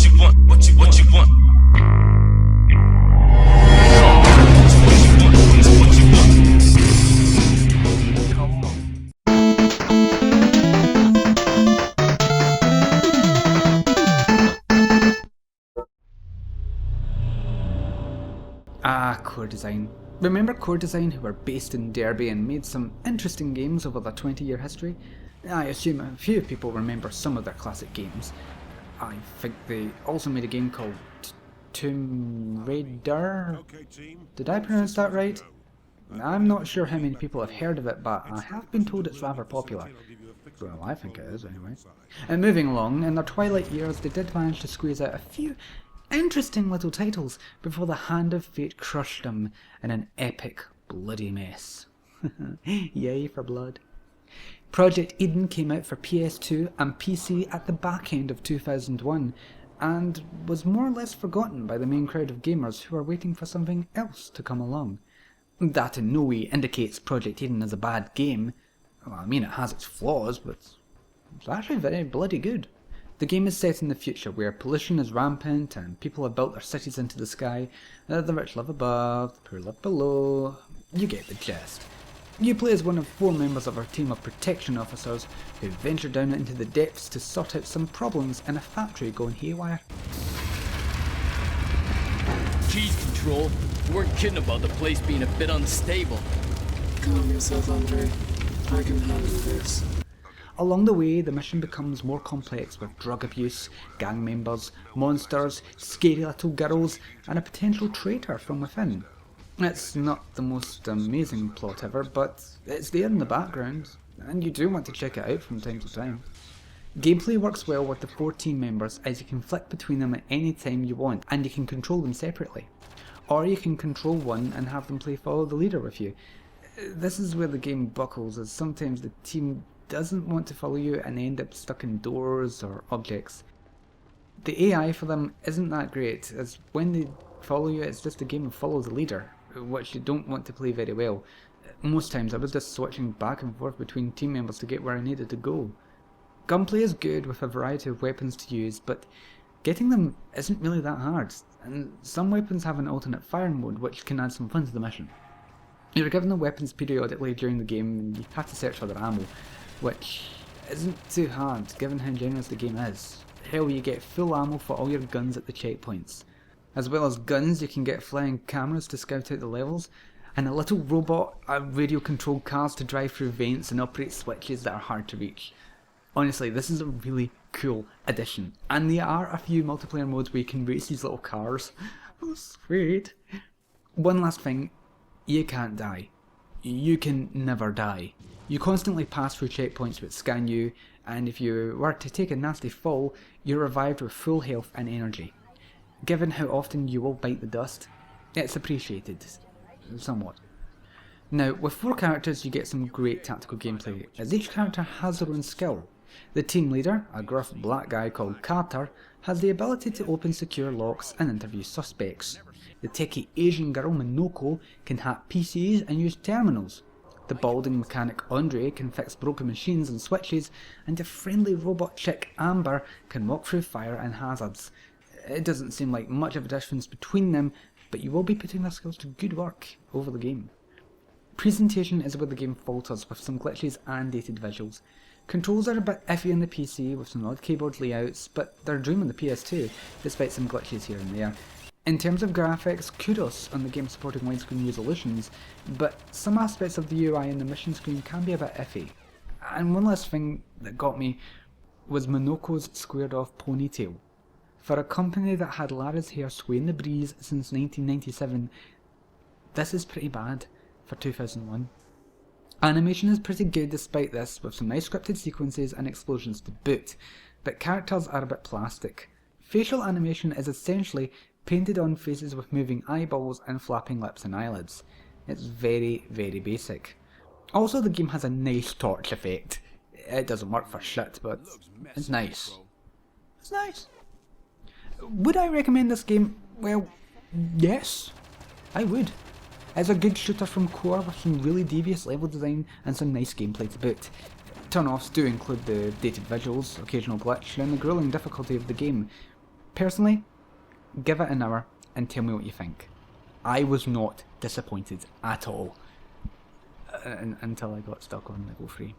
What you want? What you want? Core Design. Remember Core Design, who were based in Derby and made some interesting games over their 20-year history? I assume a few people remember some of their classic games. I think they also made a game called Tomb Raider? Did I pronounce that right? I'm not sure how many people have heard of it, but I have been told it's rather popular. Well, I think it is anyway. And moving along, in their twilight years they did manage to squeeze out a few interesting little titles before the hand of fate crushed them in an epic bloody mess. Yay for blood. Project Eden came out for PS2 and PC at the back end of 2001 and was more or less forgotten by the main crowd of gamers who are waiting for something else to come along. That in no way indicates Project Eden is a bad game. Well, I mean, it has its flaws, but it's actually very bloody good. The game is set in the future where pollution is rampant and people have built their cities into the sky. The rich live above, the poor live below. You get the gist. You play as one of 4 members of our team of protection officers who venture down into the depths to sort out some problems in a factory going haywire. Jeez, Control. You weren't kidding about the place being a bit unstable. Calm yourself, Andre. I can handle this. Along the way, the mission becomes more complex with drug abuse, gang members, monsters, scary little girls, and a potential traitor from within. It's not the most amazing plot ever, but it's there in the background, and you do want to check it out from time to time. Gameplay works well with the 4 team members as you can flick between them at any time you want, and you can control them separately. Or you can control one and have them play follow the leader with you. This is where the game buckles, as sometimes the team doesn't want to follow you and end up stuck in doors or objects. The AI for them isn't that great, as when they follow you it's just a game of follow the leader, which you don't want to play very well. Most times I was just switching back and forth between team members to get where I needed to go. Gunplay is good with a variety of weapons to use, but getting them isn't really that hard, and some weapons have an alternate firing mode which can add some fun to the mission. You're given the weapons periodically during the game and you have to search for their ammo, which isn't too hard given how generous the game is. Hell, you get full ammo for all your guns at the checkpoints. As well as guns, you can get flying cameras to scout out the levels, and a little robot radio controlled cars to drive through vents and operate switches that are hard to reach. Honestly, this is a really cool addition, and there are a few multiplayer modes where you can race these little cars. Oh, sweet. One last thing, you can't die. You can never die. You constantly pass through checkpoints which scan you, and if you were to take a nasty fall, you're revived with full health and energy. Given how often you will bite the dust, it's appreciated. Somewhat. Now, with 4 characters you get some great tactical gameplay, as each character has their own skill. The team leader, a gruff black guy called Carter, has the ability to open secure locks and interview suspects. The techie Asian girl Minoko can hack PCs and use terminals. The balding mechanic Andre can fix broken machines and switches, and the friendly robot chick Amber can walk through fire and hazards. It doesn't seem like much of a difference between them, but you will be putting their skills to good work over the game. Presentation is where the game falters with some glitches and dated visuals. Controls are a bit iffy on the PC with some odd keyboard layouts, but they're a dream on the PS2, despite some glitches here and there. In terms of graphics, kudos on the game supporting widescreen resolutions, but some aspects of the UI and the mission screen can be a bit iffy. And one last thing that got me was Minoko's squared off ponytail. For a company that had Lara's hair sway in the breeze since 1997, this is pretty bad for 2001. Animation is pretty good despite this, with some nice scripted sequences and explosions to boot, but characters are a bit plastic. Facial animation is essentially painted on faces with moving eyeballs and flapping lips and eyelids. It's very, very basic. Also, the game has a nice torch effect. It doesn't work for shit, but it's nice. It's nice. Would I recommend this game? Well, yes, I would. It's a good shooter from Core with some really devious level design and some nice gameplay to boot. Turn-offs do include the dated visuals, occasional glitch, and the grueling difficulty of the game. Personally, give it an hour and tell me what you think. I was not disappointed at all until I got stuck on level 3.